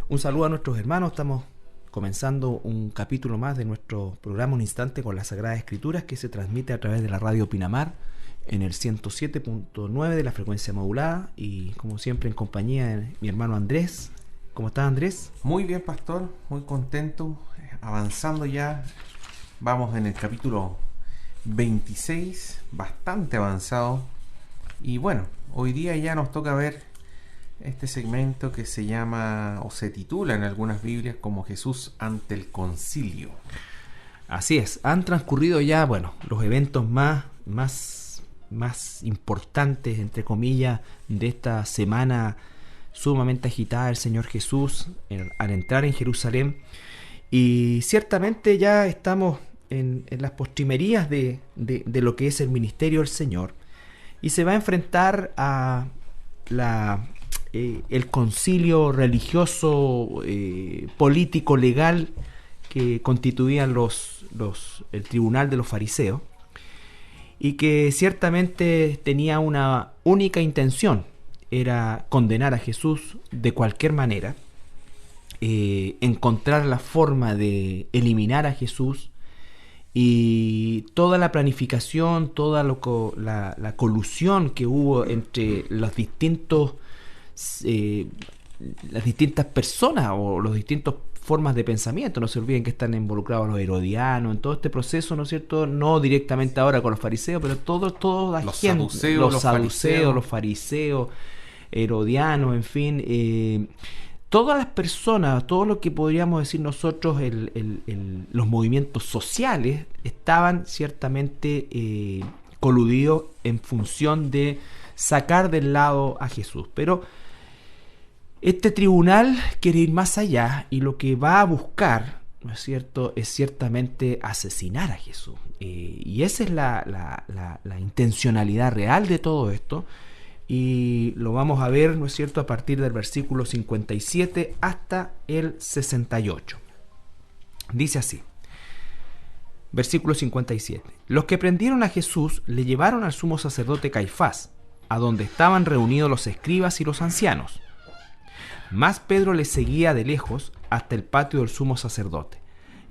Un saludo a nuestros hermanos. Estamos comenzando un capítulo más de nuestro programa Un Instante con las Sagradas Escrituras, que se transmite a través de la radio Pinamar en el 107.9 de la frecuencia modulada, y como siempre en compañía de mi hermano Andrés. ¿Cómo estás, Andrés? Muy bien, pastor, muy contento, avanzando ya. Vamos en el capítulo 26, bastante avanzado. Y bueno, hoy día ya nos toca ver este segmento que se llama, o se titula en algunas Biblias como Jesús ante el concilio. Así es, han transcurrido ya, bueno, los eventos más importantes, entre comillas, de esta semana sumamente agitada del Señor Jesús al entrar en Jerusalén. Y ciertamente ya estamos en las postrimerías de lo que es el ministerio del Señor, y se va a enfrentar a el concilio religioso, político, legal, que constituían el tribunal de los fariseos, y que ciertamente tenía una única intención: era condenar a Jesús de cualquier manera, encontrar la forma de eliminar a Jesús. Y toda la planificación, toda la colusión que hubo entre las distintas personas o los distintos formas de pensamiento. No se olviden que están involucrados los herodianos en todo este proceso, ¿no es cierto? No directamente ahora con los fariseos, pero toda la gente, los saduceos, los fariseos, herodianos, en fin, todas las personas, todo lo que podríamos decir nosotros, los movimientos sociales, estaban ciertamente coludidos en función de sacar del lado a Jesús. Pero este tribunal quiere ir más allá, y lo que va a buscar, ¿no es cierto?, es ciertamente asesinar a Jesús. Y esa es la intencionalidad real de todo esto. Y lo vamos a ver, ¿no es cierto?, a partir del versículo 57 hasta el 68. Dice así, versículo 57. Los que prendieron a Jesús le llevaron al sumo sacerdote Caifás, a donde estaban reunidos los escribas y los ancianos. Mas Pedro le seguía de lejos hasta el patio del sumo sacerdote,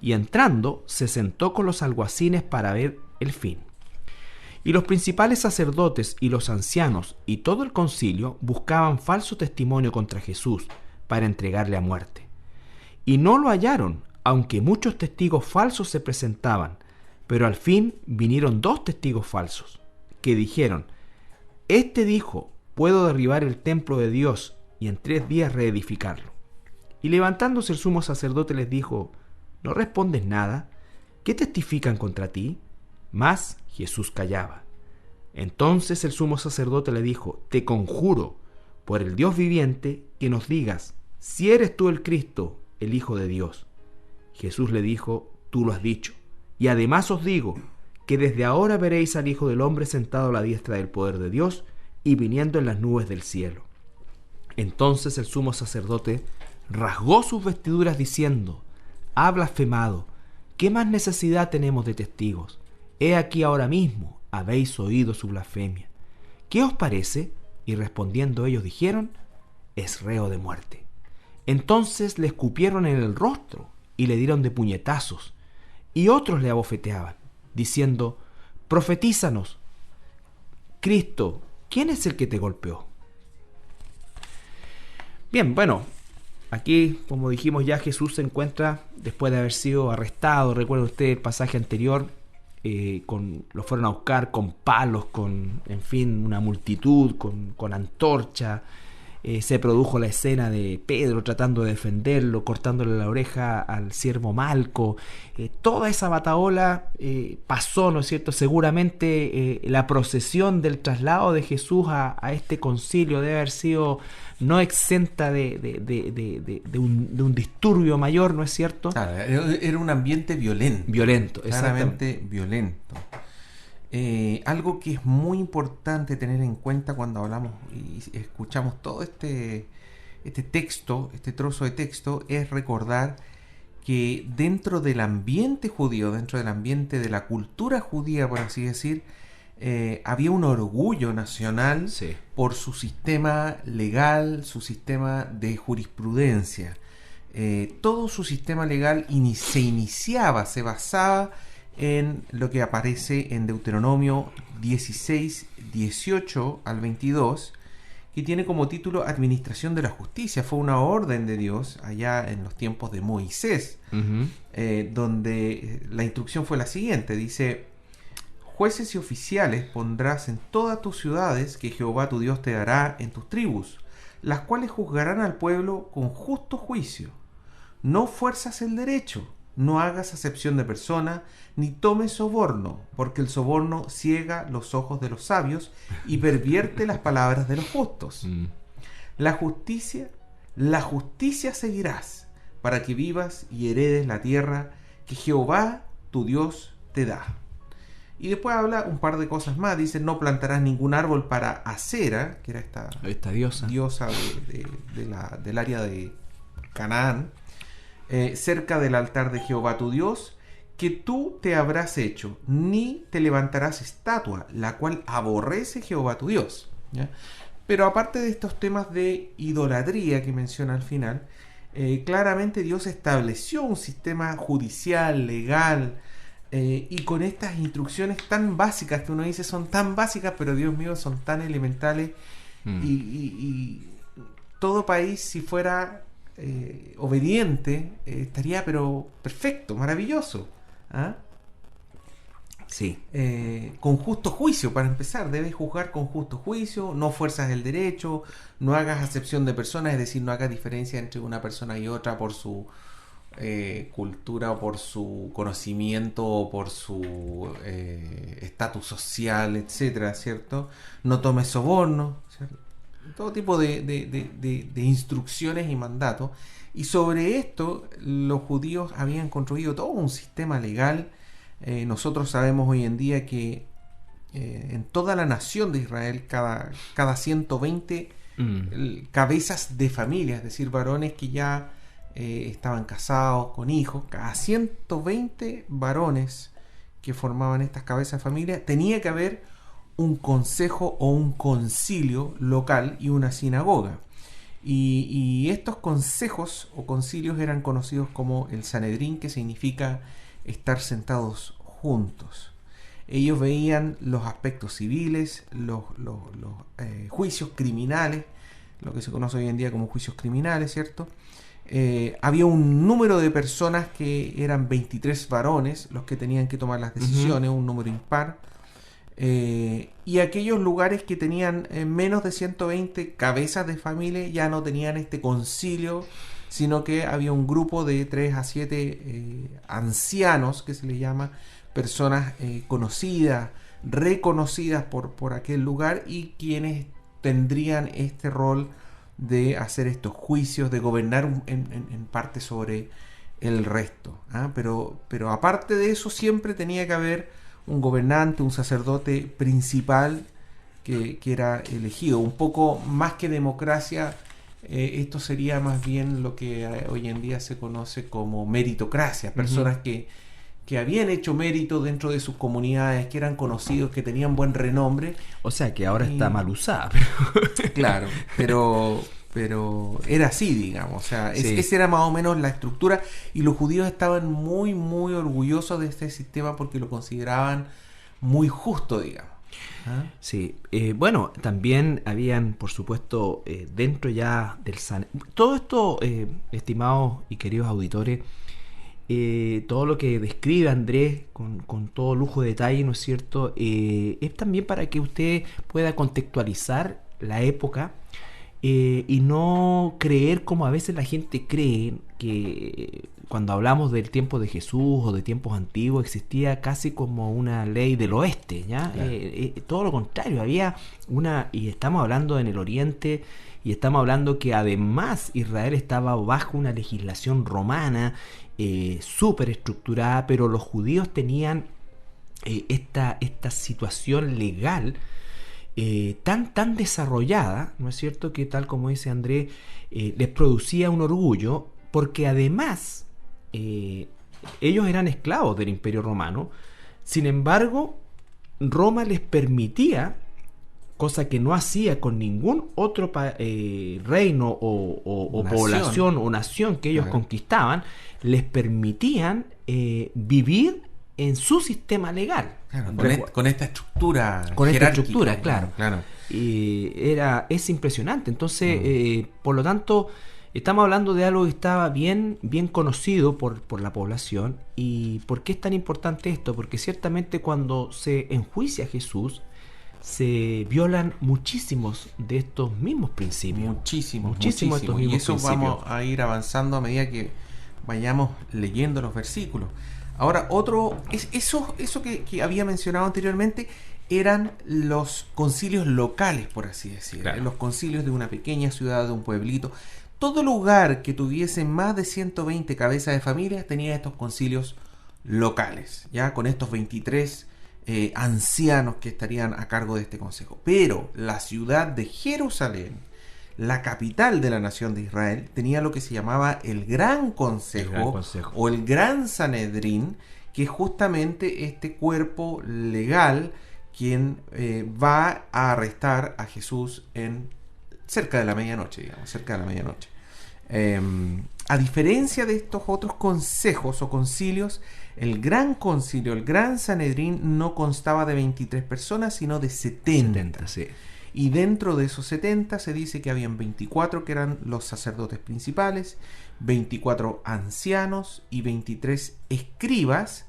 y entrando se sentó con los alguaciles para ver el fin. Y los principales sacerdotes y los ancianos y todo el concilio buscaban falso testimonio contra Jesús para entregarle a muerte. Y no lo hallaron, aunque muchos testigos falsos se presentaban, pero al fin vinieron 2 testigos falsos, que dijeron: Este dijo, puedo derribar el templo de Dios y en 3 días reedificarlo. Y levantándose el sumo sacerdote les dijo: ¿No respondes nada? ¿Qué testifican contra ti? Mas Jesús callaba. Entonces el sumo sacerdote le dijo: Te conjuro por el Dios viviente que nos digas si eres tú el Cristo, el Hijo de Dios. Jesús le dijo: Tú lo has dicho, y además os digo que desde ahora veréis al Hijo del Hombre sentado a la diestra del poder de Dios y viniendo en las nubes del cielo. Entonces el sumo sacerdote rasgó sus vestiduras diciendo: Ha blasfemado, ¿qué más necesidad tenemos de testigos? He aquí ahora mismo habéis oído su blasfemia. ¿Qué os parece? Y respondiendo ellos dijeron: Es reo de muerte. Entonces le escupieron en el rostro y le dieron de puñetazos, y otros le abofeteaban, diciendo: Profetízanos, Cristo, ¿quién es el que te golpeó? Bien, bueno, aquí, como dijimos ya, Jesús se encuentra después de haber sido arrestado. Recuerda usted el pasaje anterior, lo fueron a buscar con palos, en fin, una multitud, con antorcha. Se produjo la escena de Pedro tratando de defenderlo, cortándole la oreja al siervo Malco. Toda esa batahola pasó, ¿no es cierto? Seguramente la procesión del traslado de Jesús a este concilio debe haber sido no exenta de un disturbio mayor, ¿no es cierto? Claro, era un ambiente violento. Violento, claramente violento. Algo que es muy importante tener en cuenta cuando hablamos y escuchamos todo este texto, este trozo de texto, es recordar que dentro del ambiente judío, dentro del ambiente de la cultura judía, por así decir, había un orgullo nacional, sí, por su sistema legal, su sistema de jurisprudencia. todo su sistema legal se basaba en lo que aparece en Deuteronomio 16, 18 al 22, que tiene como título Administración de la Justicia. Fue una orden de Dios allá en los tiempos de Moisés, donde la instrucción fue la siguiente. Dice: jueces y oficiales pondrás en todas tus ciudades que Jehová tu Dios te dará en tus tribus, las cuales juzgarán al pueblo con justo juicio. No fuerzas el derecho, no hagas acepción de persona, ni tomes soborno, porque el soborno ciega los ojos de los sabios y pervierte las palabras de los justos. La justicia seguirás, para que vivas y heredes la tierra que Jehová tu Dios te da. Y después habla un par de cosas más. Dice: no plantarás ningún árbol para Acera, que era esta diosa del área de Canaán, cerca del altar de Jehová tu Dios, que tú te habrás hecho, ni te levantarás estatua, la cual aborrece Jehová tu Dios. ¿Ya? Pero aparte de estos temas de idolatría que menciona al final, claramente Dios estableció un sistema judicial, legal, y con estas instrucciones tan básicas, que uno dice son tan básicas, pero Dios mío, son tan elementales. Y todo país, si fuera obediente, estaría pero perfecto, maravilloso. ¿Ah? Sí. Con justo juicio, para empezar, debes juzgar con justo juicio, no fuerzas el derecho, no hagas acepción de personas, es decir, no hagas diferencia entre una persona y otra por su cultura, o por su conocimiento, o por su estatus social, etcétera, ¿cierto? No tomes soborno, ¿cierto? Todo tipo de instrucciones y mandatos. Y sobre esto los judíos habían construido todo un sistema legal. Nosotros sabemos hoy en día que en toda la nación de Israel, cada 120 cabezas de familia, es decir, varones que ya estaban casados con hijos, cada 120 varones que formaban estas cabezas de familia, tenía que haber un consejo o un concilio local y una sinagoga. Y estos consejos o concilios eran conocidos como el Sanedrín, que significa estar sentados juntos. Ellos veían los aspectos civiles, los juicios criminales, lo que se conoce hoy en día como juicios criminales, ¿cierto? Había un número de personas que eran 23 varones los que tenían que tomar las decisiones, un número impar. Y aquellos lugares que tenían menos de 120 cabezas de familia ya no tenían este concilio, sino que había un grupo de 3 a 7 ancianos, que se les llama, personas conocidas, reconocidas por aquel lugar, y quienes tendrían este rol de hacer estos juicios, de gobernar en parte sobre el resto. Pero aparte de eso, siempre tenía que haber un gobernante, un sacerdote principal que era elegido. Un poco más que democracia, esto sería más bien lo que hoy en día se conoce como meritocracia. Personas que habían hecho mérito dentro de sus comunidades, que eran conocidos, que tenían buen renombre. O sea, que ahora está mal usada. Claro, pero era así, digamos. O sea, sí. Esa era más o menos la estructura, y los judíos estaban muy, muy orgullosos de este sistema porque lo consideraban muy justo, digamos. Sí, bueno, también habían, por supuesto, dentro ya del todo esto, estimados y queridos auditores, todo lo que describe Andrés con todo lujo de detalle, ¿no es cierto? Es también para que usted pueda contextualizar la época y no creer como a veces la gente cree que cuando hablamos del tiempo de Jesús o de tiempos antiguos existía casi como una ley del oeste, ¿ya? Claro. Todo lo contrario, había y estamos hablando en el Oriente, y estamos hablando que además Israel estaba bajo una legislación romana súper estructurada, pero los judíos tenían esta situación legal tan desarrollada, ¿no es cierto?, que tal como dice Andrés, les producía un orgullo, porque además ellos eran esclavos del Imperio Romano. Sin embargo, Roma les permitía cosa que no hacía con ningún otro reino o población o nación que ellos conquistaban, les permitían vivir en su sistema legal. Claro, con esta estructura con esta jerárquica, estructura, claro. Es impresionante. Entonces, por lo tanto, estamos hablando de algo que estaba bien conocido por la población. ¿Y por qué es tan importante esto? Porque ciertamente cuando se enjuicia a Jesús, se violan muchísimos de estos mismos principios. Muchísimos de estos mismos y eso principios. Vamos a ir avanzando a medida que vayamos leyendo los versículos. Ahora, eso que había mencionado anteriormente eran los concilios locales, por así decir. Claro. Los concilios de una pequeña ciudad, de un pueblito. Todo lugar que tuviese más de 120 cabezas de familia tenía estos concilios locales, ya con estos 23 ancianos que estarían a cargo de este consejo. Pero la ciudad de Jerusalén, la capital de la nación de Israel, tenía lo que se llamaba el Gran Consejo, o el Gran Sanedrín, que es justamente este cuerpo legal quien va a arrestar a Jesús cerca de la medianoche, a diferencia de estos otros consejos o concilios, el Gran Concilio, el Gran Sanedrín, no constaba de 23 personas, sino de 70. Sí. Y dentro de esos 70 se dice que habían 24 que eran los sacerdotes principales, 24 ancianos y 23 escribas,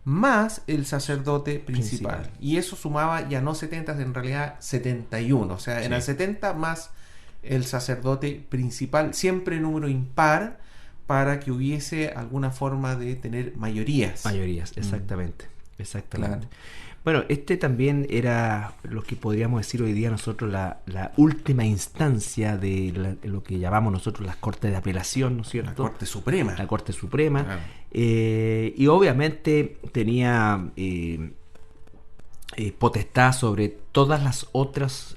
más el sacerdote principal. Y eso sumaba ya no 70, en realidad 71. O sea, eran 70 más el sacerdote principal, siempre número impar, para que hubiese alguna forma de tener mayorías. Mayorías, exactamente. Claro. Bueno, este también era lo que podríamos decir hoy día nosotros la última instancia de lo que llamamos nosotros las Cortes de Apelación, ¿no es cierto? La Corte Suprema. La Corte Suprema. Claro. Y obviamente tenía potestad sobre todas las otras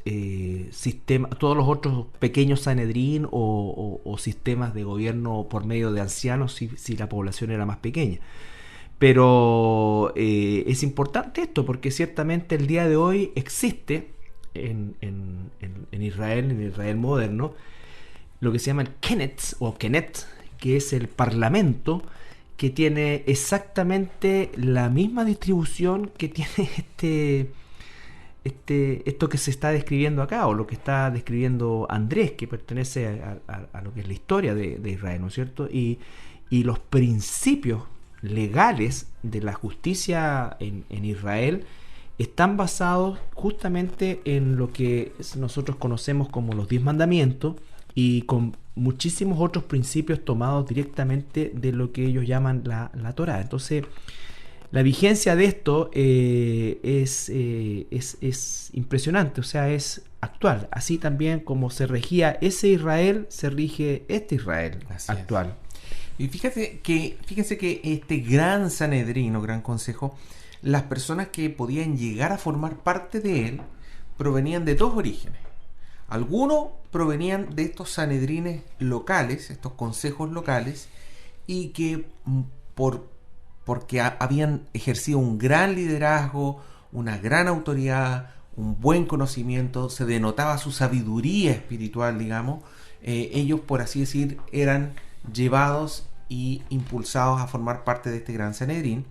sistemas, todos los otros pequeños Sanedrín o sistemas de gobierno por medio de ancianos si la población era más pequeña. Pero es importante esto porque ciertamente el día de hoy existe en Israel moderno, lo que se llama el Knesset, que es el parlamento que tiene exactamente la misma distribución que tiene esto que se está describiendo acá, o lo que está describiendo Andrés, que pertenece a lo que es la historia de Israel, ¿no es cierto? Y los principios legales de la justicia en Israel están basados justamente en lo que nosotros conocemos como los 10 mandamientos y con muchísimos otros principios tomados directamente de lo que ellos llaman la Torá. Entonces, la vigencia de esto es impresionante, o sea, es actual. Así también como se regía ese Israel, se rige este Israel actual. Y fíjense que este gran Sanedrín o Gran Consejo, las personas que podían llegar a formar parte de él provenían de dos orígenes. Algunos provenían de estos Sanedrines locales, estos consejos locales, y que porque habían ejercido un gran liderazgo, una gran autoridad, un buen conocimiento, se denotaba su sabiduría espiritual, digamos, ellos, por así decir, eran llevados y impulsados a formar parte de este gran Sanedrín.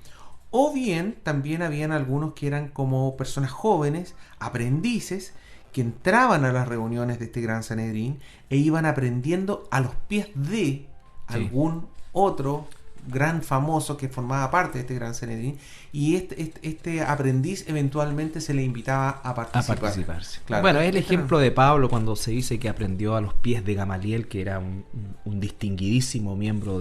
O bien también habían algunos que eran como personas jóvenes, aprendices, que entraban a las reuniones de este gran Sanedrín e iban aprendiendo a los pies de algún otro gran famoso que formaba parte de este gran Sanedrín, y este aprendiz eventualmente se le invitaba a participarse. Claro. Bueno, es el ejemplo de Pablo cuando se dice que aprendió a los pies de Gamaliel, que era un distinguidísimo miembro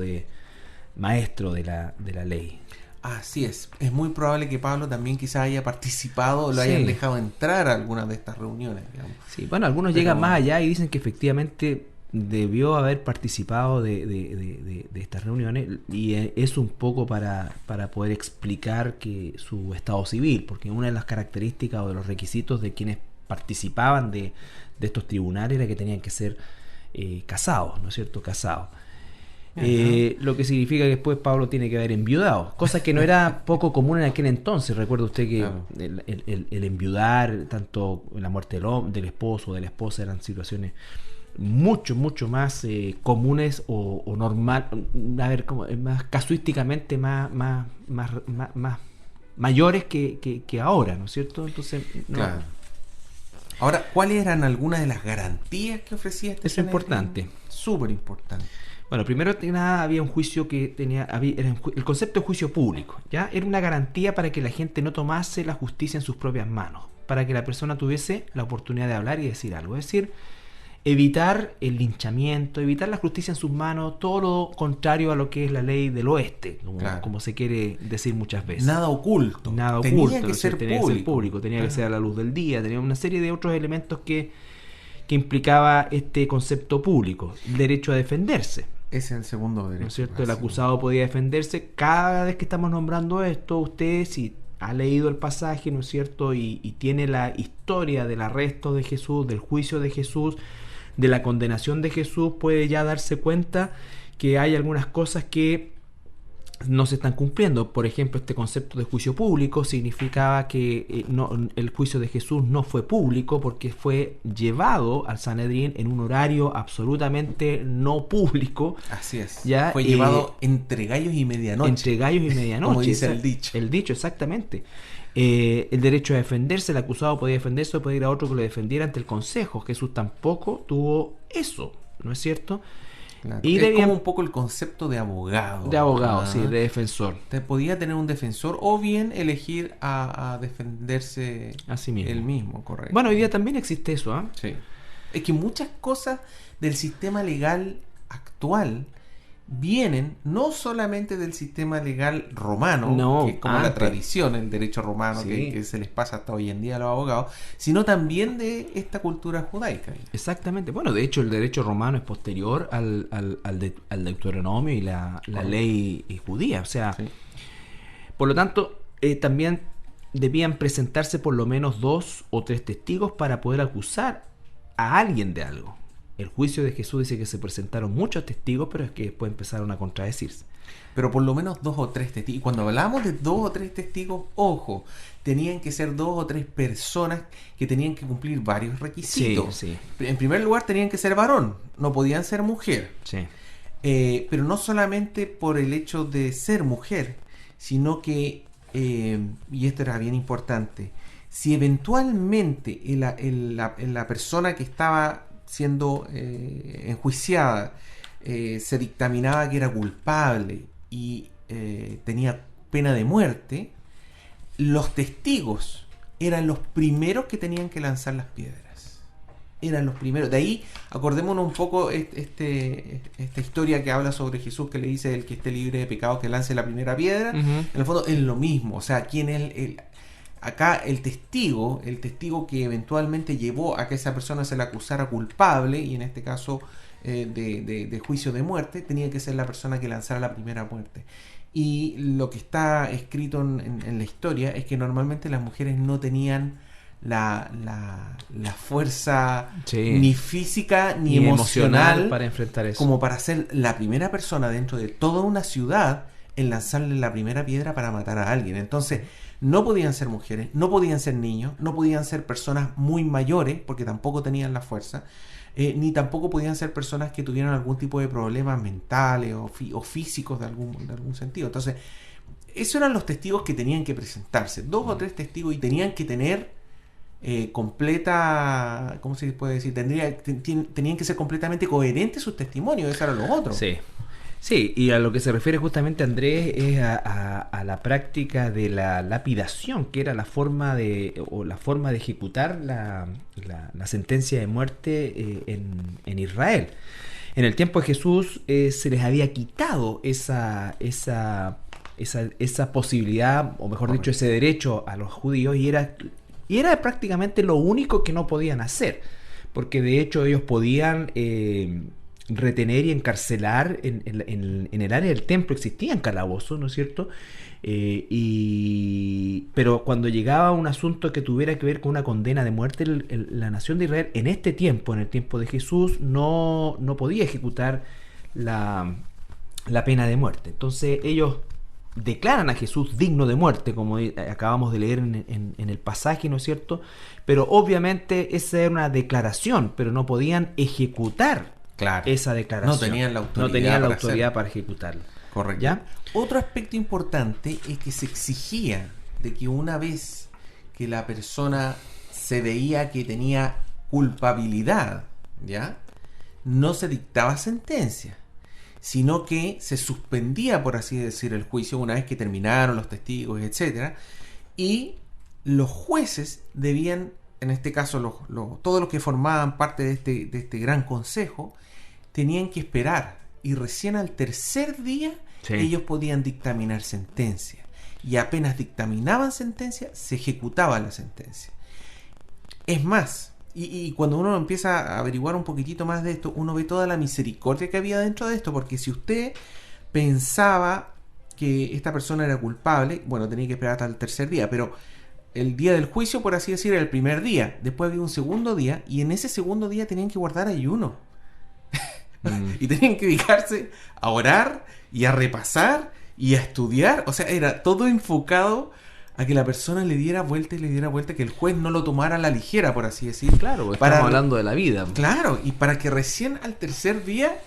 maestro de la ley. Así es muy probable que Pablo también quizás haya participado o lo hayan dejado entrar a alguna de estas reuniones, digamos. Sí, bueno, algunos llegan más allá y dicen que efectivamente debió haber participado de estas reuniones, y es un poco para poder explicar que su estado civil, porque una de las características o de los requisitos de quienes participaban de estos tribunales era que tenían que ser casados, ¿no es cierto? Casados. Lo que significa que después Pablo tiene que haber enviudado, cosa que no era poco común en aquel entonces. Recuerda usted que el enviudar, tanto la muerte del esposo o de la esposa, eran situaciones mucho más comunes o normal, a ver, como más casuísticamente más mayores que ahora, ¿no es cierto? Entonces, no. Claro. Ahora, ¿cuáles eran algunas de las garantías que ofrecía este Eso es importante. Súper importante. Bueno, primero que nada había un juicio que era el concepto de juicio público, ¿ya? Era una garantía para que la gente no tomase la justicia en sus propias manos, para que la persona tuviese la oportunidad de hablar y decir algo. Es decir, evitar el linchamiento, evitar la justicia en sus manos, todo lo contrario a lo que es la ley del oeste, como se quiere decir muchas veces. Nada oculto. Tenía que ser público, tenía que ser a la luz del día, tenía una serie de otros elementos que implicaba este concepto público, el derecho a defenderse. Ese es el segundo derecho. ¿No es cierto? El acusado podía defenderse. Cada vez que estamos nombrando esto, usted, si ha leído el pasaje, ¿no es cierto? Y tiene la historia del arresto de Jesús, del juicio de Jesús, de la condenación de Jesús, puede ya darse cuenta que hay algunas cosas que no se están cumpliendo. Por ejemplo, este concepto de juicio público significaba que el juicio de Jesús no fue público porque fue llevado al Sanedrín en un horario absolutamente no público. Así es. ¿Ya? Fue llevado entre gallos y medianoche. Entre gallos y medianoche. Como dice el dicho. El dicho, exactamente. El derecho a defenderse, el acusado podía defenderse o podía ir a otro que lo defendiera ante el consejo. Jesús tampoco tuvo eso, ¿no es cierto? Claro. Es como un poco el concepto de abogado. De abogado, sí, de defensor. Te podía tener un defensor o bien elegir a defenderse a sí mismo. Él mismo, correcto. Bueno, hoy día también existe eso, ¿eh? Sí. Es que muchas cosas del sistema legal actual vienen no solamente del sistema legal romano, que es como la tradición, el derecho romano, sí, que se les pasa hasta hoy en día a los abogados, sino también de esta cultura judaica. Exactamente. Bueno, de hecho el derecho romano es posterior al Deuteronomio y la ley judía. O sea, sí. Por lo tanto, también debían presentarse por lo menos 2 o 3 testigos para poder acusar a alguien de algo. El juicio de Jesús dice que se presentaron muchos testigos, pero es que después empezaron a contradecirse. Pero por lo menos 2 o 3 testigos. Y cuando hablamos de 2 o 3 testigos, ojo, tenían que ser 2 o 3 personas que tenían que cumplir varios requisitos. Sí, sí. En primer lugar, tenían que ser varón, no podían ser mujer. Sí. Pero no solamente por el hecho de ser mujer, sino que, y esto era bien importante, si eventualmente la persona que estaba siendo enjuiciada se dictaminaba que era culpable y tenía pena de muerte, los testigos eran los primeros que tenían que lanzar las piedras. Eran los primeros. De ahí, acordémonos un poco esta historia que habla sobre Jesús, que le dice: el que esté libre de pecado que lance la primera piedra. Uh-huh. En el fondo es lo mismo. O sea, ¿quién es acá el testigo que eventualmente llevó a que esa persona se la acusara culpable, y en este caso de juicio de muerte, tenía que ser la persona que lanzara la primera muerte? Y lo que está escrito en la historia es que normalmente las mujeres no tenían la fuerza, sí, ni física ni emocional para enfrentar eso, como para ser la primera persona dentro de toda una ciudad en lanzarle la primera piedra para matar a alguien. Entonces no podían ser mujeres, no podían ser niños, no podían ser personas muy mayores porque tampoco tenían la fuerza, ni tampoco podían ser personas que tuvieran algún tipo de problemas mentales o físicos de algún sentido. Entonces esos eran los testigos que tenían que presentarse, 2 o 3 testigos, y tenían que tener completa, ¿cómo se puede decir? Tenían que ser completamente coherentes sus testimonios. Eso era lo otro. Sí. Sí, y a lo que se refiere justamente Andrés es a la práctica de la lapidación, que era la forma de ejecutar la sentencia de muerte en Israel. En el tiempo de Jesús se les había quitado esa posibilidad, o mejor dicho, ese derecho a los judíos, y era prácticamente lo único que no podían hacer, porque de hecho ellos podían retener y encarcelar en el área del templo. Existían calabozos, ¿no es cierto? Pero cuando llegaba un asunto que tuviera que ver con una condena de muerte, la nación de Israel en este tiempo, en el tiempo de Jesús, no podía ejecutar la la pena de muerte. Entonces ellos declaran a Jesús digno de muerte, como acabamos de leer en el pasaje, ¿no es cierto? Pero obviamente esa era una declaración, pero no podían ejecutar esa declaración. No tenían la autoridad, para ejecutarla. Correcto. ¿Ya? Otro aspecto importante es que se exigía de que una vez que la persona se veía que tenía culpabilidad, ¿ya?, no se dictaba sentencia, sino que se suspendía, por así decir, el juicio una vez que terminaron los testigos, etcétera, y los jueces debían, en este caso todos los que formaban parte de este gran consejo, tenían que esperar, y recién al tercer día ellos podían dictaminar sentencia, y apenas dictaminaban sentencia se ejecutaba la sentencia. Es más, y cuando uno empieza a averiguar un poquitito más de esto, uno ve toda la misericordia que había dentro de esto, porque si usted pensaba que esta persona era culpable, bueno, tenía que esperar hasta el tercer día, pero el día del juicio, por así decir, era el primer día, después había un segundo día, y en ese segundo día tenían que guardar ayuno. Y tenían que dedicarse a orar y a repasar y a estudiar, o sea, era todo enfocado a que la persona le diera vuelta y le diera vuelta, que el juez no lo tomara a la ligera, por así decir. Claro, porque estamos hablando de la vida. Claro, y para que recién al tercer día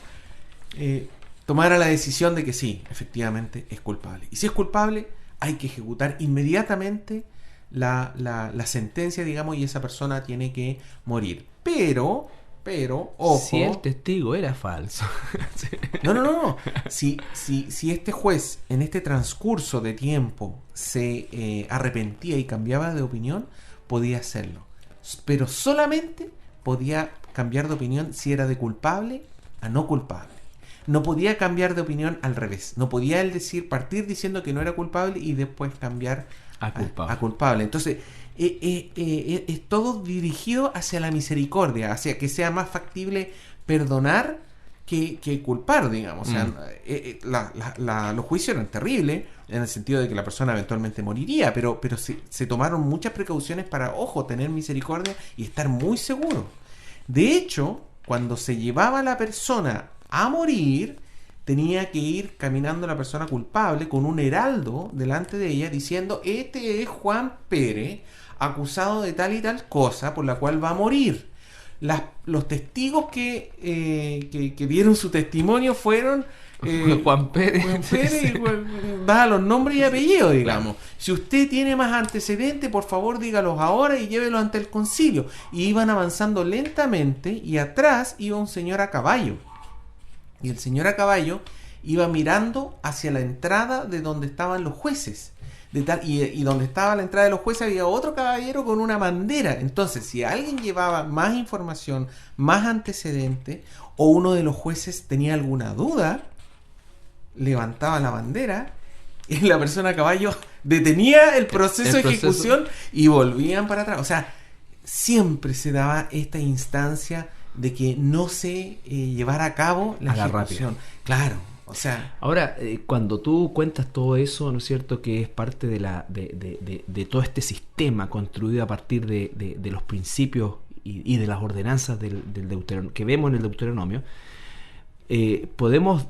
tomara la decisión de que sí, efectivamente es culpable. Y si es culpable, hay que ejecutar inmediatamente la sentencia, digamos, y esa persona tiene que morir. Pero, ojo. Si el testigo era falso. No. Si este juez en este transcurso de tiempo se arrepentía y cambiaba de opinión, podía hacerlo. Pero solamente podía cambiar de opinión si era de culpable a no culpable. No podía cambiar de opinión al revés. No podía él partir diciendo que no era culpable y después cambiar a culpable. Entonces, es todo dirigido hacia la misericordia, hacia que sea más factible perdonar que culpar, digamos. O sea, los juicios eran terribles en el sentido de que la persona eventualmente moriría, pero se tomaron muchas precauciones para, ojo, tener misericordia y estar muy seguro. De hecho, cuando se llevaba a la persona a morir, tenía que ir caminando la persona culpable con un heraldo delante de ella diciendo: este es Juan Pérez, acusado de tal y tal cosa por la cual va a morir. Los testigos que dieron su testimonio fueron Juan Pérez, da los nombres y apellidos, digamos. Si usted tiene más antecedentes, por favor dígalos ahora y llévelos ante el concilio. Y iban avanzando lentamente y atrás iba un señor a caballo. Y el señor a caballo iba mirando hacia la entrada de donde estaban los jueces. Y donde estaba la entrada de los jueces había otro caballero con una bandera. Entonces, si alguien llevaba más información, más antecedentes, o uno de los jueces tenía alguna duda, levantaba la bandera y la persona a caballo detenía el proceso de ejecución y volvían para atrás. O sea, siempre se daba esta instancia de que no se llevara a cabo la ejecución. Claro. O sea, ahora, cuando tú cuentas todo eso, ¿no es cierto?, que es parte de todo este sistema construido a partir de los principios y de las ordenanzas del que vemos en el Deuteronomio, podemos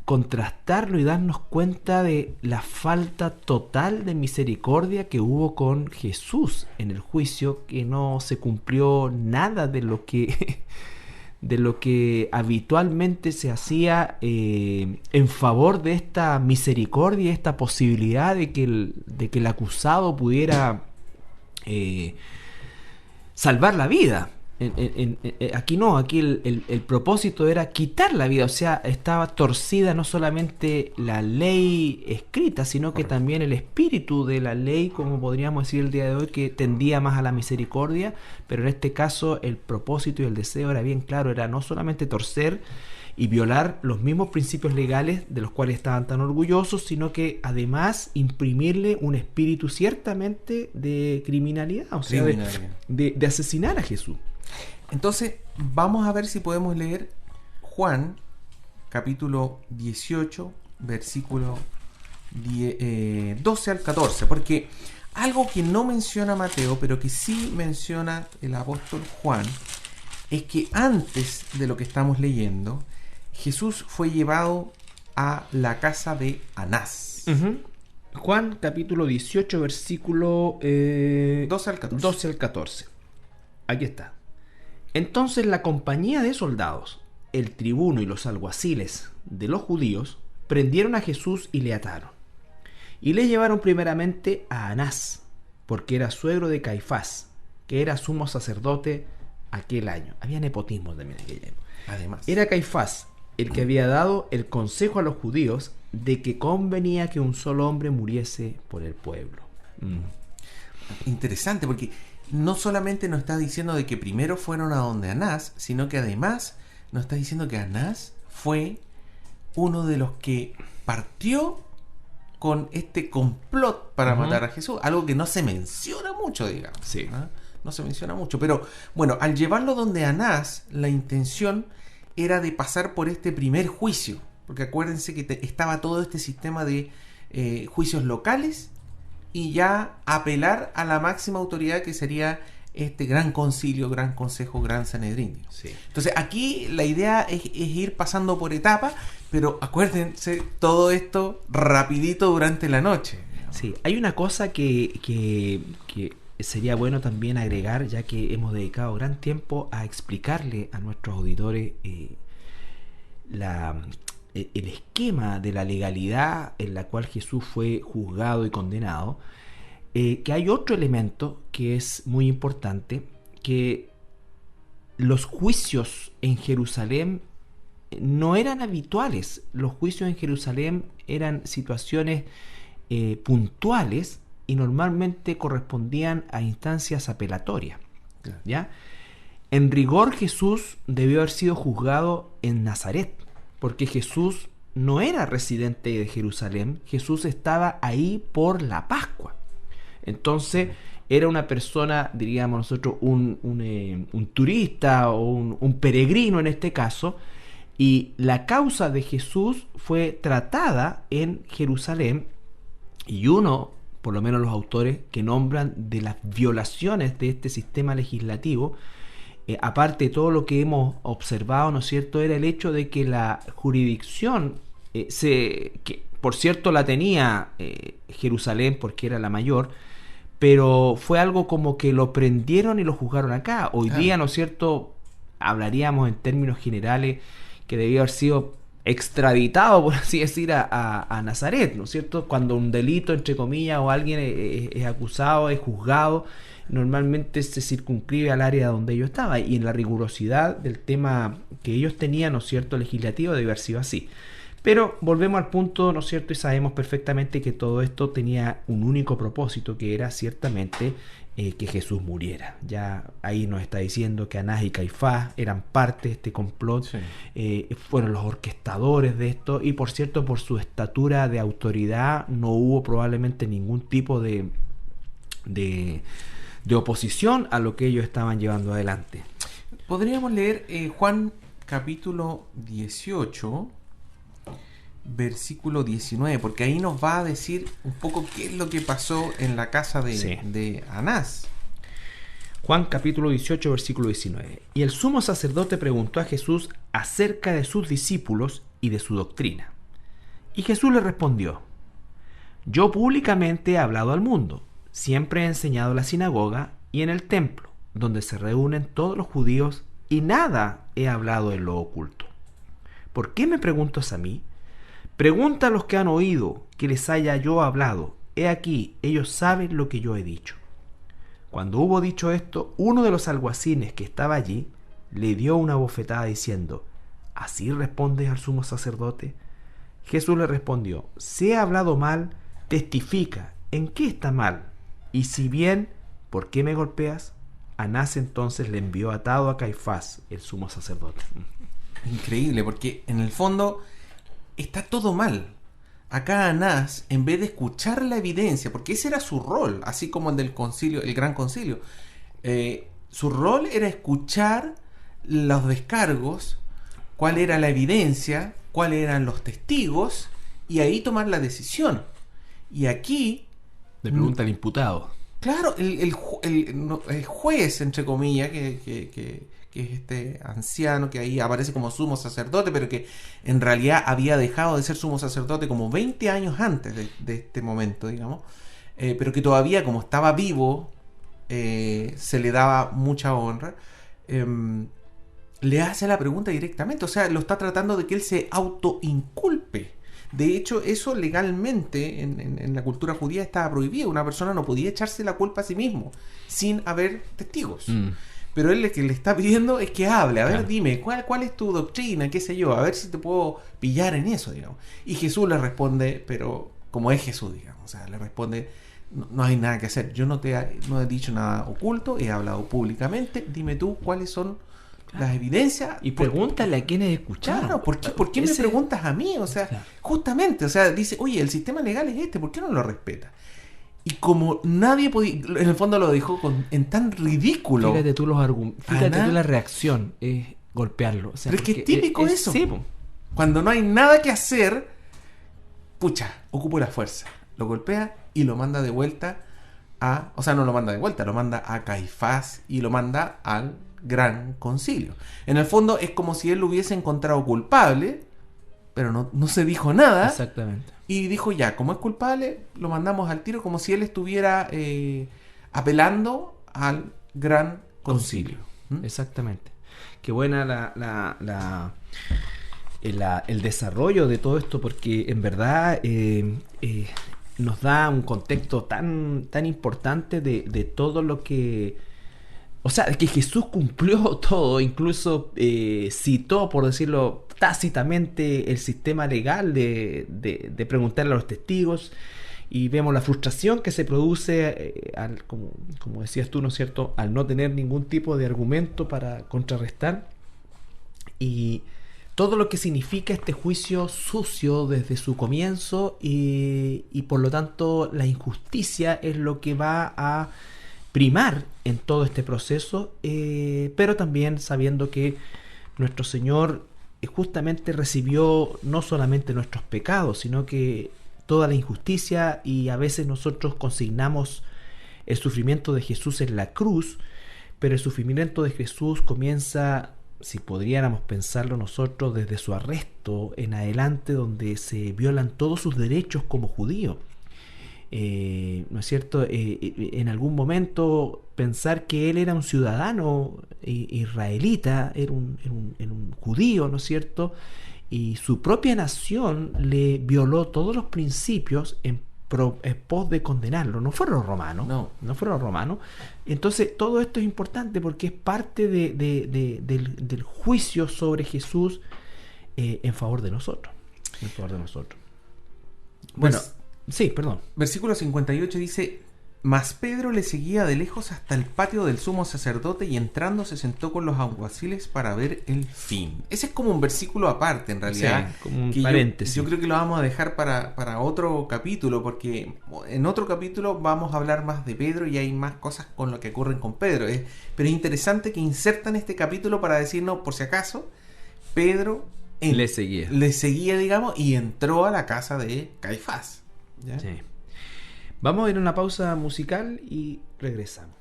contrastarlo y darnos cuenta de la falta total de misericordia que hubo con Jesús en el juicio, que no se cumplió nada de lo que habitualmente se hacía en favor de esta misericordia, esta posibilidad de que el acusado pudiera salvar la vida. Aquí no, aquí el propósito era quitar la vida, o sea, estaba torcida no solamente la ley escrita, sino que también el espíritu de la ley, como podríamos decir el día de hoy, que tendía más a la misericordia, pero en este caso el propósito y el deseo era bien claro, era no solamente torcer y violar los mismos principios legales de los cuales estaban tan orgullosos, sino que además imprimirle un espíritu ciertamente de criminalidad, o sea, de asesinar a Jesús. Entonces, vamos a ver si podemos leer Juan, capítulo 18, versículo 12 al 14, porque algo que no menciona Mateo, pero que sí menciona el apóstol Juan, es que antes de lo que estamos leyendo, Jesús fue llevado a la casa de Anás. Juan capítulo 18, versículo 12 al 14. 12 al 14. Aquí está. Entonces la compañía de soldados, el tribuno y los alguaciles de los judíos prendieron a Jesús y le ataron. Y le llevaron primeramente a Anás, porque era suegro de Caifás, que era sumo sacerdote aquel año. Había nepotismo también en aquella época. Además, era Caifás el que había dado el consejo a los judíos de que convenía que un solo hombre muriese por el pueblo. Interesante, porque no solamente nos está diciendo de que primero fueron a donde Anás, sino que además nos está diciendo que Anás fue uno de los que partió con este complot para matar a Jesús. Algo que no se menciona mucho, digamos. Sí. No se menciona mucho. Pero bueno, al llevarlo donde Anás, la intención era de pasar por este primer juicio. Porque acuérdense que estaba todo este sistema de juicios locales y ya apelar a la máxima autoridad que sería este gran concilio, gran consejo, gran Sanedrín. Sí. Entonces aquí la idea es ir pasando por etapas, pero acuérdense todo esto rapidito durante la noche. Sí, hay una cosa que sería bueno también agregar, ya que hemos dedicado gran tiempo a explicarle a nuestros auditores el esquema de la legalidad en la cual Jesús fue juzgado y condenado, que hay otro elemento que es muy importante, que los juicios en Jerusalén no eran habituales. Los juicios en Jerusalén eran situaciones puntuales y normalmente correspondían a instancias apelatorias. ¿Ya? En rigor, Jesús debió haber sido juzgado en Nazaret, porque Jesús no era residente de Jerusalén. Jesús estaba ahí por la Pascua. Entonces era una persona, diríamos nosotros, un turista o un peregrino en este caso, y la causa de Jesús fue tratada en Jerusalén, y uno, por lo menos los autores que nombran de las violaciones de este sistema legislativo, aparte de todo lo que hemos observado, ¿no es cierto?, era el hecho de que la jurisdicción, que por cierto la tenía Jerusalén porque era la mayor, pero fue algo como que lo prendieron y lo juzgaron acá. Hoy día, ¿no es cierto?, hablaríamos en términos generales que debía haber sido extraditado, por así decir, a Nazaret, ¿no es cierto? Cuando un delito, entre comillas, o alguien es acusado, es juzgado, normalmente se circunscribe al área donde ellos estaban, y en la rigurosidad del tema que ellos tenían, ¿no es cierto?, legislativo, debe haber sido así. Pero volvemos al punto, ¿no es cierto?, y sabemos perfectamente que todo esto tenía un único propósito, que era ciertamente que Jesús muriera. Ya ahí nos está diciendo que Anás y Caifás eran parte de este complot, fueron los orquestadores de esto, y por cierto, por su estatura de autoridad no hubo probablemente ningún tipo de oposición a lo que ellos estaban llevando adelante. Podríamos leer Juan capítulo 18, versículo 19, porque ahí nos va a decir un poco qué es lo que pasó en la casa de Anás. Juan capítulo 18, versículo 19. Y el sumo sacerdote preguntó a Jesús acerca de sus discípulos y de su doctrina. Y Jesús le respondió: yo públicamente he hablado al mundo, siempre he enseñado en la sinagoga y en el templo, donde se reúnen todos los judíos, y nada he hablado en lo oculto. ¿Por qué me preguntas a mí? Pregunta a los que han oído que les haya yo hablado. He aquí, ellos saben lo que yo he dicho. Cuando hubo dicho esto, uno de los alguaciles que estaba allí le dio una bofetada diciendo: ¿así respondes al sumo sacerdote? Jesús le respondió: si he hablado mal, testifica en qué está mal, y si bien, ¿por qué me golpeas? Anás entonces le envió atado a Caifás, el sumo sacerdote. Increíble, porque en el fondo está todo mal. Acá Anás, en vez de escuchar la evidencia, porque ese era su rol, así como el del concilio, el gran concilio, su rol era escuchar los descargos, cuál era la evidencia, cuáles eran los testigos, y ahí tomar la decisión. Y aquí le pregunta al imputado. Claro, el juez, entre comillas, que que es este anciano que ahí aparece como sumo sacerdote, pero que en realidad había dejado de ser sumo sacerdote como 20 años antes de este momento, digamos, pero que todavía como estaba vivo, se le daba mucha honra. Le hace la pregunta directamente, o sea, lo está tratando de que él se autoinculpe. De hecho, eso legalmente en la cultura judía estaba prohibido. Una persona no podía echarse la culpa a sí mismo sin haber testigos. Pero él lo que le está pidiendo es que hable. A ver, dime, ¿cuál es tu doctrina? ¿Qué sé yo? A ver si te puedo pillar en eso, digamos. Y Jesús le responde, pero como es Jesús, digamos. O sea, le responde, no hay nada que hacer. Yo no he dicho nada oculto, he hablado públicamente. Dime tú cuáles son las evidencias. Y pregúntale a quienes escucharon. Claro, ¿por qué me preguntas a mí? O sea, justamente, o sea, dice, oye, el sistema legal es este, ¿por qué no lo respeta? Y como nadie podía, en el fondo lo dijo en tan ridículo. Fíjate tú fíjate tú la reacción, es golpearlo. O sea, pero es que es típico eso. Sí, cuando no hay nada que hacer, pucha, ocupo la fuerza. Lo golpea y lo manda de vuelta o sea, no lo manda de vuelta, lo manda a Caifás y lo manda al gran concilio. En el fondo es como si él lo hubiese encontrado culpable, pero no se dijo nada. Exactamente. Y dijo, ya, como es culpable, lo mandamos al tiro, como si él estuviera apelando al gran concilio. Exactamente. Qué buena el desarrollo de todo esto, porque en verdad nos da un contexto tan importante de todo lo que... O sea, que Jesús cumplió todo, incluso citó, por decirlo tácitamente, el sistema legal de preguntarle a los testigos, y vemos la frustración que se produce, como decías tú, ¿no es cierto?, al no tener ningún tipo de argumento para contrarrestar, y todo lo que significa este juicio sucio desde su comienzo, y por lo tanto la injusticia es lo que va a primar en todo este proceso, pero también sabiendo que nuestro Señor justamente recibió no solamente nuestros pecados, sino que toda la injusticia, y a veces nosotros consignamos el sufrimiento de Jesús en la cruz, pero el sufrimiento de Jesús comienza, si podríamos pensarlo nosotros, desde su arresto en adelante, donde se violan todos sus derechos como judío. ¿No es cierto? En algún momento pensar que él era un ciudadano israelita, era un judío, ¿no es cierto? Y su propia nación le violó todos los principios en pos de condenarlo. No fueron los romanos. No fueron los romanos. Entonces todo esto es importante porque es parte del juicio sobre Jesús en favor de nosotros. En favor de nosotros. Bueno, sí, perdón. Versículo 58 dice: Mas Pedro le seguía de lejos hasta el patio del sumo sacerdote, y entrando se sentó con los alguaciles para ver el fin. Ese es como un versículo aparte, en realidad. Sí, como un paréntesis. Yo creo que lo vamos a dejar para otro capítulo, porque en otro capítulo vamos a hablar más de Pedro y hay más cosas con lo que ocurren con Pedro. Pero es interesante que insertan este capítulo para decirnos, por si acaso, Pedro le seguía, digamos, y entró a la casa de Caifás. ¿Ya? Sí. Vamos a ir a una pausa musical y regresamos.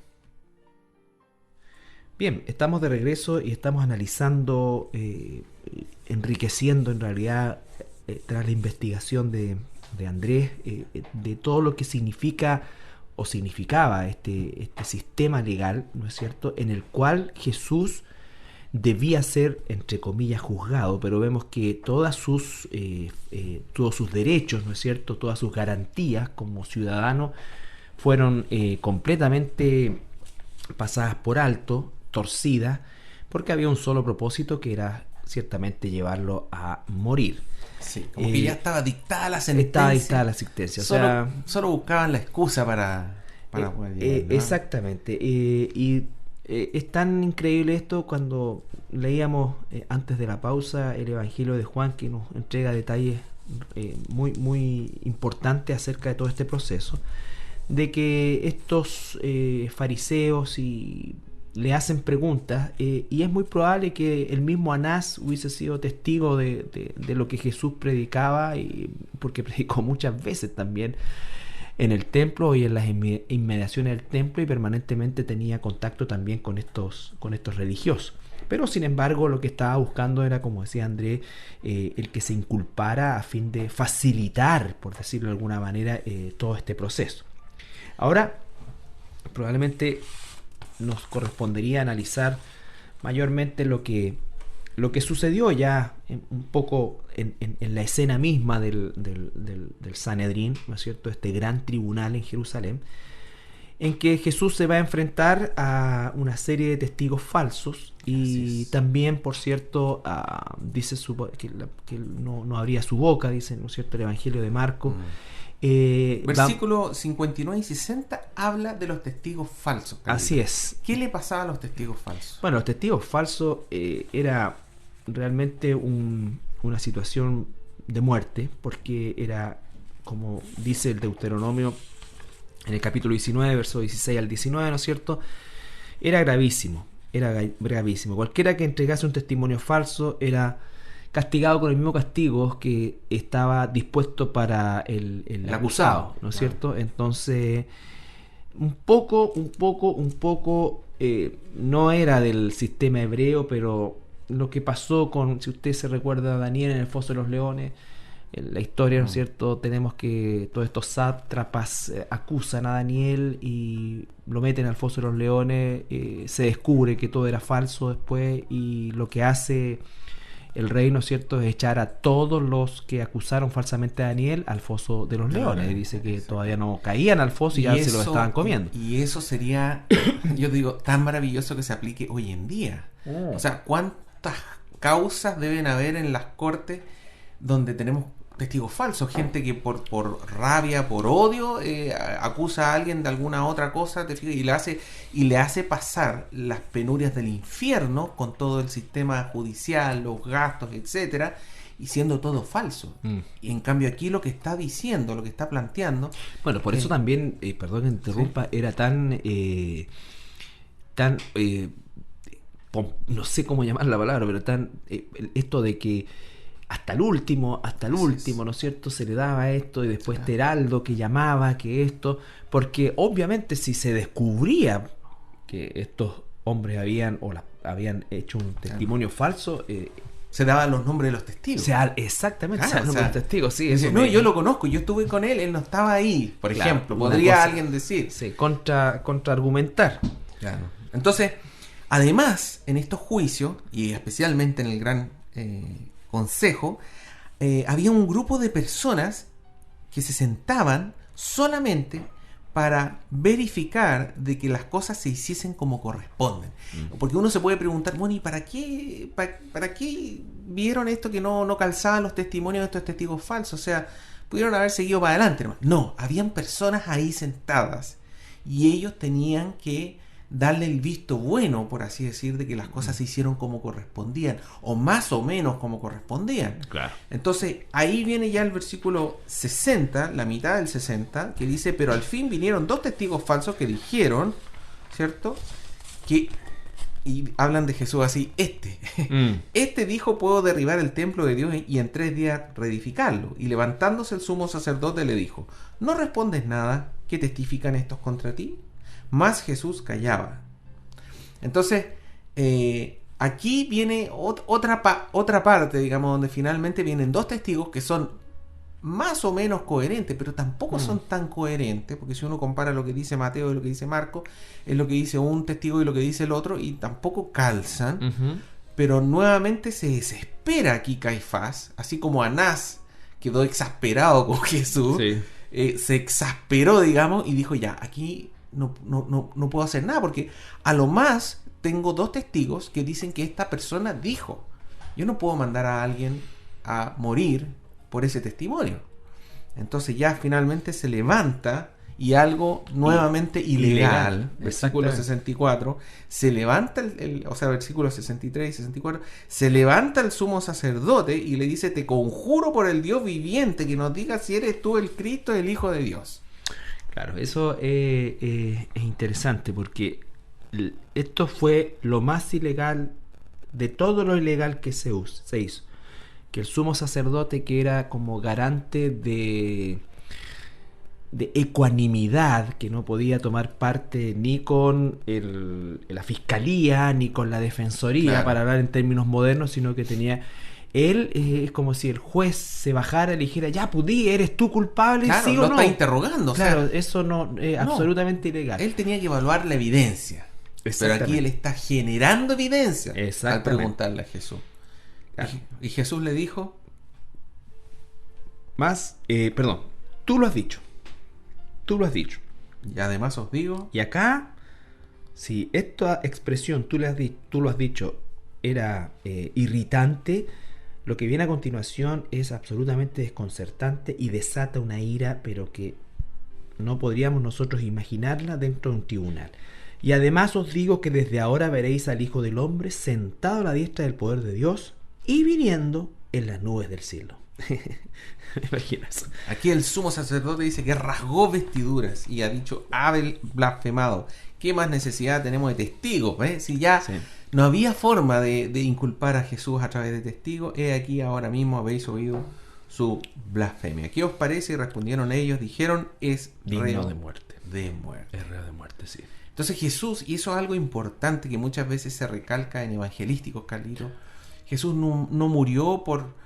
Bien, estamos de regreso y estamos analizando, enriqueciendo en realidad, tras la investigación de Andrés, de todo lo que significa o significaba este sistema legal, ¿no es cierto?, en el cual Jesús debía ser, entre comillas, juzgado, pero vemos que todos sus derechos, ¿no es cierto?, todas sus garantías como ciudadano fueron completamente pasadas por alto, torcidas, porque había un solo propósito, que era ciertamente llevarlo a morir. Sí, como que ya estaba dictada la sentencia. Estaba dictada la sentencia. Solo buscaban la excusa para poder llevarlo, ¿no? Exactamente. Es tan increíble esto cuando leíamos antes de la pausa el Evangelio de Juan, que nos entrega detalles muy, muy importantes acerca de todo este proceso, de que estos fariseos le hacen preguntas, y es muy probable que el mismo Anás hubiese sido testigo de lo que Jesús predicaba, porque predicó muchas veces también en el templo y en las inmediaciones del templo, y permanentemente tenía contacto también con estos religiosos. Pero sin embargo lo que estaba buscando era, como decía Andrés, el que se inculpara a fin de facilitar, por decirlo de alguna manera, todo este proceso. Ahora, probablemente nos correspondería analizar mayormente lo que sucedió ya un poco en la escena misma del Sanedrín, ¿no es cierto? Este gran tribunal en Jerusalén, en que Jesús se va a enfrentar a una serie de testigos falsos y también, por cierto, dice que no abría su boca, dice, ¿no es cierto?, el Evangelio de Marcos. Versículo 59 y 60 habla de los testigos falsos. Así es. ¿Qué le pasaba a los testigos falsos? Bueno, los testigos falsos era realmente una situación de muerte, porque era, como dice el Deuteronomio en el capítulo 19, verso 16 al 19, ¿no es cierto? Era gravísimo. Cualquiera que entregase un testimonio falso era castigado con el mismo castigo que estaba dispuesto para el acusado, ¿no es cierto? Entonces, un poco, no era del sistema hebreo, pero lo que pasó con, si usted se recuerda a Daniel en el foso de los leones, en la historia, ¿no es cierto? Tenemos que todos estos sátrapas acusan a Daniel y lo meten al foso de los leones, se descubre que todo era falso después, y lo que hace el rey, ¿no es cierto?, es echar a todos los que acusaron falsamente a Daniel al foso de los leones. Y dice que todavía no caían al foso y ya se lo estaban comiendo. Y eso sería, yo digo, tan maravilloso que se aplique hoy en día. O sea, ¿cuántas causas deben haber en las cortes donde tenemos testigos falsos? Gente que por rabia, por odio, acusa a alguien de alguna otra cosa, ¿te fijas? Y le hace pasar las penurias del infierno con todo el sistema judicial, los gastos, etcétera, y siendo todo falso. Y en cambio aquí lo que está diciendo, lo que está planteando... Bueno, por eso también, perdón que interrumpa, ¿sí? Era tan no sé cómo llamar la palabra, pero tan esto de que hasta el último, ¿no es cierto?, se le daba esto, y después este heraldo que llamaba, que esto, porque obviamente si se descubría que estos hombres habían hecho un testimonio falso, se daban los nombres de los testigos. Exactamente, se daban los nombres de los testigos, sí. Eso yo lo conozco, yo estuve con él no estaba ahí, por ejemplo, podría alguien decir. Sí, contraargumentar. Claro. Entonces, además, en estos juicios, y especialmente en el gran consejo, había un grupo de personas que se sentaban solamente para verificar de que las cosas se hiciesen como corresponden. Porque uno se puede preguntar, bueno, ¿y para qué vieron esto que no calzaban los testimonios de estos testigos falsos? O sea, pudieron haber seguido para adelante, ¿no? No, habían personas ahí sentadas y ellos tenían que darle el visto bueno, por así decir, de que las cosas se hicieron como correspondían, o más o menos como correspondían. Claro. Entonces, ahí viene ya el versículo 60, la mitad del 60, que dice, pero al fin vinieron dos testigos falsos que dijeron, ¿cierto?, y hablan de Jesús así, este dijo, puedo derribar el templo de Dios y en 3 días reedificarlo. Y levantándose el sumo sacerdote le dijo, ¿no respondes nada? ¿Qué testifican estos contra ti? Más Jesús callaba. Entonces, aquí viene otra parte, digamos, donde finalmente vienen dos testigos que son más o menos coherentes, pero tampoco son tan coherentes, porque si uno compara lo que dice Mateo y lo que dice Marcos, es lo que dice un testigo y lo que dice el otro, y tampoco calzan. Pero nuevamente se desespera aquí Caifás, así como Anás quedó exasperado con Jesús, se exasperó, digamos, y dijo, ya, aquí no puedo hacer nada, porque a lo más tengo dos testigos que dicen que esta persona dijo. Yo no puedo mandar a alguien a morir por ese testimonio. Entonces ya finalmente se levanta y algo nuevamente ilegal, versículo 64, se levanta o sea, versículos 63 y 64, se levanta el sumo sacerdote y le dice, te conjuro por el Dios viviente que nos digas si eres tú el Cristo, el Hijo de Dios. Claro, eso es interesante, porque esto fue lo más ilegal de todo lo ilegal que se hizo. Que el sumo sacerdote, que era como garante ecuanimidad, que no podía tomar parte ni con la fiscalía ni con la defensoría, Claro. para hablar en términos modernos, sino que tenía... Él es como si el juez se bajara y le dijera, ya pudí, ¿eres tú culpable? Claro, ¿Sí lo o no? está interrogando. Claro, O sea, eso no es no, absolutamente ilegal. él tenía que evaluar la evidencia. Pero aquí él está generando evidencia al preguntarle a Jesús. Claro. Y Jesús le dijo... Perdón, tú lo has dicho. Tú lo has dicho. Y además os digo... Y acá, si esta expresión tú lo has dicho era irritante, lo que viene a continuación es absolutamente desconcertante y desata una ira, pero que no podríamos nosotros imaginarla dentro de un tribunal. Y además os digo que desde ahora veréis al Hijo del Hombre sentado a la diestra del poder de Dios y viniendo en las nubes del cielo. Me imagino eso. Aquí el sumo sacerdote dice que rasgó vestiduras y ha dicho: Abel blasfemado. ¿Qué más necesidad tenemos de testigos? Si ya sí, no había forma de inculpar a Jesús a través de testigos, he aquí ahora mismo habéis oído su blasfemia. ¿Qué os parece? Y respondieron ellos, dijeron: es digno reo de muerte. De muerte. Es reo de muerte, sí. Entonces Jesús, y eso es algo importante que muchas veces se recalca en evangelísticos, Carlito, Jesús no murió por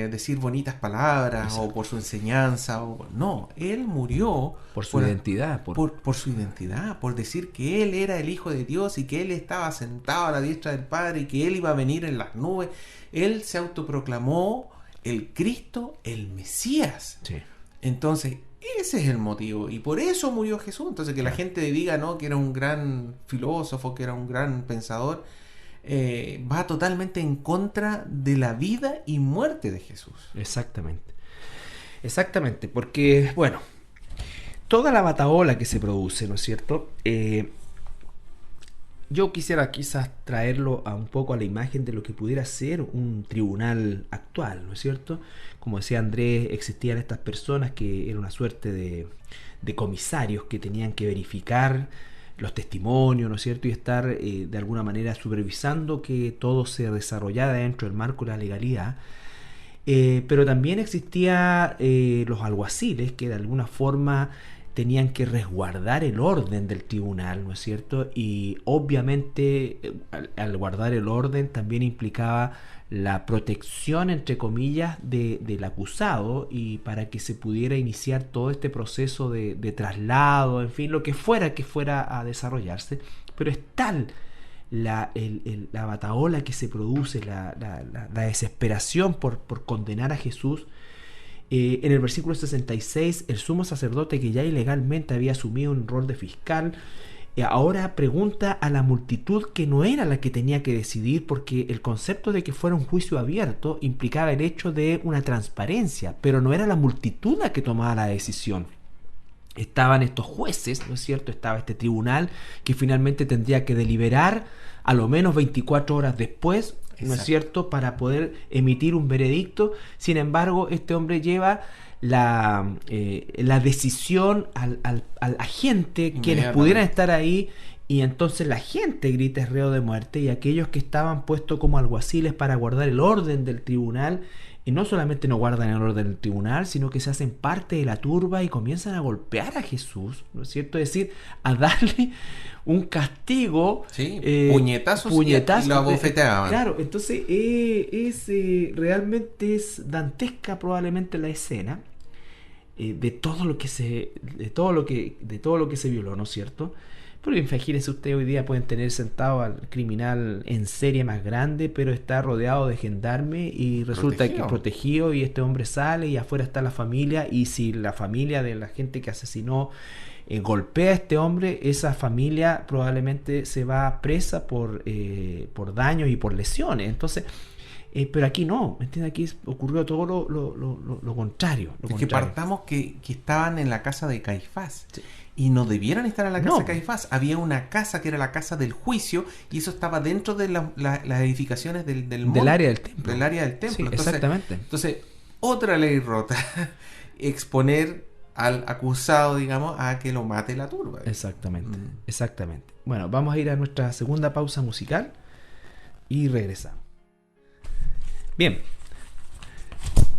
decir bonitas palabras. Exacto. O por su enseñanza. No, Él murió por su identidad. Por su identidad, por decir que Él era el Hijo de Dios y que Él estaba sentado a la diestra del Padre y que Él iba a venir en las nubes. Él se autoproclamó el Cristo, el Mesías. Sí. Entonces, ese es el motivo. Y por eso murió Jesús. Entonces, que la gente diga, ¿no?, que era un gran filósofo, que era un gran pensador, va totalmente en contra de la vida y muerte de Jesús. Exactamente, porque, bueno, toda la batahola que se produce, ¿no es cierto? Yo quisiera quizás traerlo a un poco a la imagen de lo que pudiera ser un tribunal actual, ¿no es cierto? Como decía Andrés, existían estas personas que eran una suerte de comisarios que tenían que verificar los testimonios, ¿no es cierto? Y estar de alguna manera supervisando que todo se desarrollara dentro del marco de la legalidad. Pero también existían los alguaciles que de alguna forma tenían que resguardar el orden del tribunal, ¿no es cierto? Y obviamente al guardar el orden también implicaba la protección, entre comillas, del acusado, y para que se pudiera iniciar todo este proceso de traslado, en fin, lo que fuera a desarrollarse. Pero es tal la batahola que se produce, la desesperación por condenar a Jesús. En el versículo 66, el sumo sacerdote, que ya ilegalmente había asumido un rol de fiscal, ahora pregunta a la multitud, que no era la que tenía que decidir, porque el concepto de que fuera un juicio abierto implicaba el hecho de una transparencia, pero no era la multitud la que tomaba la decisión. Estaban estos jueces, ¿no es cierto? Estaba este tribunal que finalmente tendría que deliberar a lo menos 24 horas después, ¿no es cierto?, para poder emitir un veredicto. Sin embargo, este hombre lleva la decisión al agente, quienes pudieran estar ahí, y entonces la gente grita: es reo de muerte, y aquellos que estaban puestos como alguaciles para guardar el orden del tribunal, y no solamente no guardan el orden del tribunal, sino que se hacen parte de la turba y comienzan a golpear a Jesús, ¿no es cierto? Es decir, a darle un castigo, sí, puñetazos y lo abofeteaban. Claro, entonces realmente es dantesca probablemente la escena de todo lo que se violó, ¿no es cierto? Pero imagínense usted, hoy día pueden tener sentado al criminal en serie más grande, pero está rodeado de gendarmes y resulta que protegido, y este hombre sale y afuera está la familia, y si la familia de la gente que asesinó golpea a este hombre, esa familia probablemente se va presa por daños y por lesiones. Entonces, pero aquí no, ¿me entiendes? Aquí ocurrió todo lo contrario. Que partamos que estaban en la casa de Caifás. Sí. Y no debieran estar en la casa de Caifás. Había una casa que era la casa del juicio, y eso estaba dentro de las edificaciones del área del templo. Del área del templo. Sí, exactamente. Entonces, otra ley rota. Exponer al acusado, digamos, a que lo mate la turba. Exactamente. Bueno, vamos a ir a nuestra segunda pausa musical y regresamos. Bien,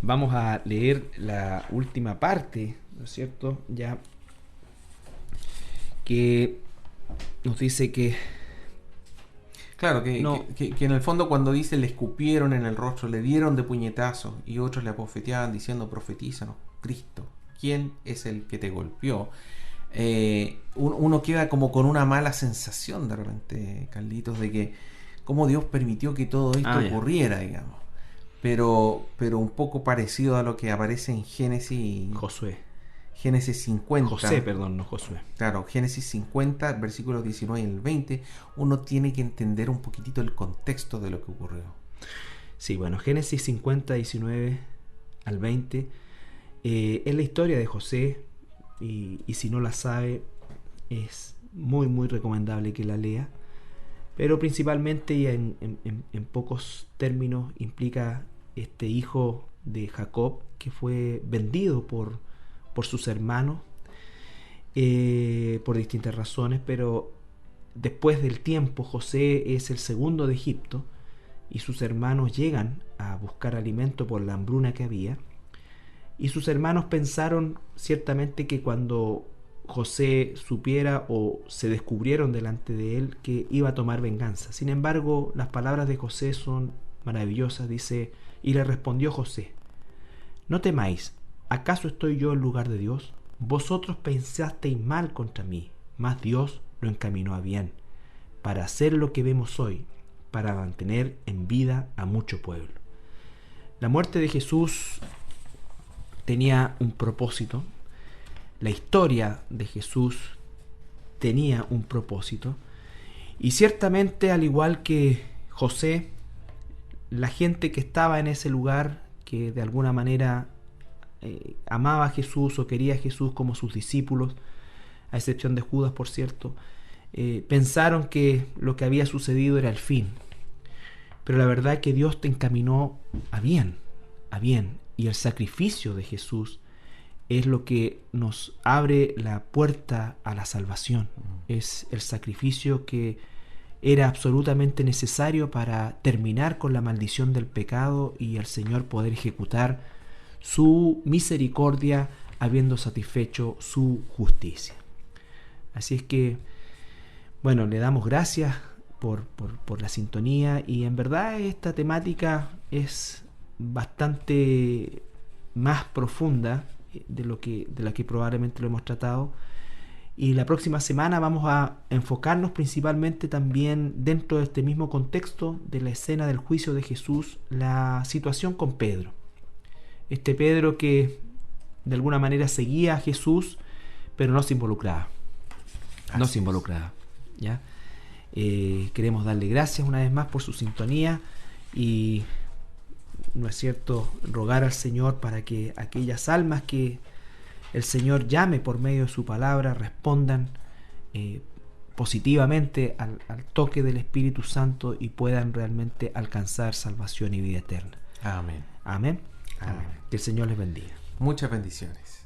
vamos a leer la última parte ¿no es cierto? Ya que nos dice que claro, que en el fondo cuando dice le escupieron en el rostro, le dieron de puñetazos y otros le abofeteaban diciendo profetízanos, Cristo, ¿quién es el que te golpeó? Uno queda como con una mala sensación de repente, Carlitos, de que cómo Dios permitió que todo esto ocurriera, digamos. Pero un poco parecido a lo que aparece en Génesis 50. José, perdón, no Josué. Claro, Génesis 50, versículos 19 y el 20, uno tiene que entender un poquitito el contexto de lo que ocurrió. Sí, bueno, Génesis 50, 19 al 20 es la historia de José y si no la sabe es muy muy recomendable que la lea, pero principalmente y en pocos términos implica este hijo de Jacob que fue vendido por sus hermanos por distintas razones, pero después del tiempo José es el segundo de Egipto y sus hermanos llegan a buscar alimento por la hambruna que había, y sus hermanos pensaron ciertamente que cuando José supiera o se descubrieron delante de él que iba a tomar venganza. Sin embargo, las palabras de José son maravillosas. Dice: y le respondió José: no temáis, ¿acaso estoy yo en lugar de Dios? Vosotros pensasteis mal contra mí, mas Dios lo encaminó a bien, para hacer lo que vemos hoy, para mantener en vida a mucho pueblo. La muerte de Jesús tenía un propósito, la historia de Jesús tenía un propósito, y ciertamente, al igual que José, la gente que estaba en ese lugar, que de alguna manera amaba a Jesús o quería a Jesús como sus discípulos, a excepción de Judas, por cierto, pensaron que lo que había sucedido era el fin. Pero la verdad es que Dios te encaminó a bien, y el sacrificio de Jesús es lo que nos abre la puerta a la salvación. Es el sacrificio que era absolutamente necesario para terminar con la maldición del pecado y el Señor poder ejecutar su misericordia habiendo satisfecho su justicia. Así es que, bueno, le damos gracias por la sintonía, y en verdad esta temática es bastante más profunda de la que probablemente lo hemos tratado, y la próxima semana vamos a enfocarnos principalmente también dentro de este mismo contexto de la escena del juicio de Jesús, la situación con Pedro. Este Pedro que de alguna manera seguía a Jesús, pero no se involucraba. ¿Ya? Queremos darle gracias una vez más por su sintonía y, ¿no es cierto?, rogar al Señor para que aquellas almas que el Señor llame por medio de su palabra respondan positivamente al toque del Espíritu Santo y puedan realmente alcanzar salvación y vida eterna. Amén. Amén. Amén. Que el Señor les bendiga. Muchas bendiciones.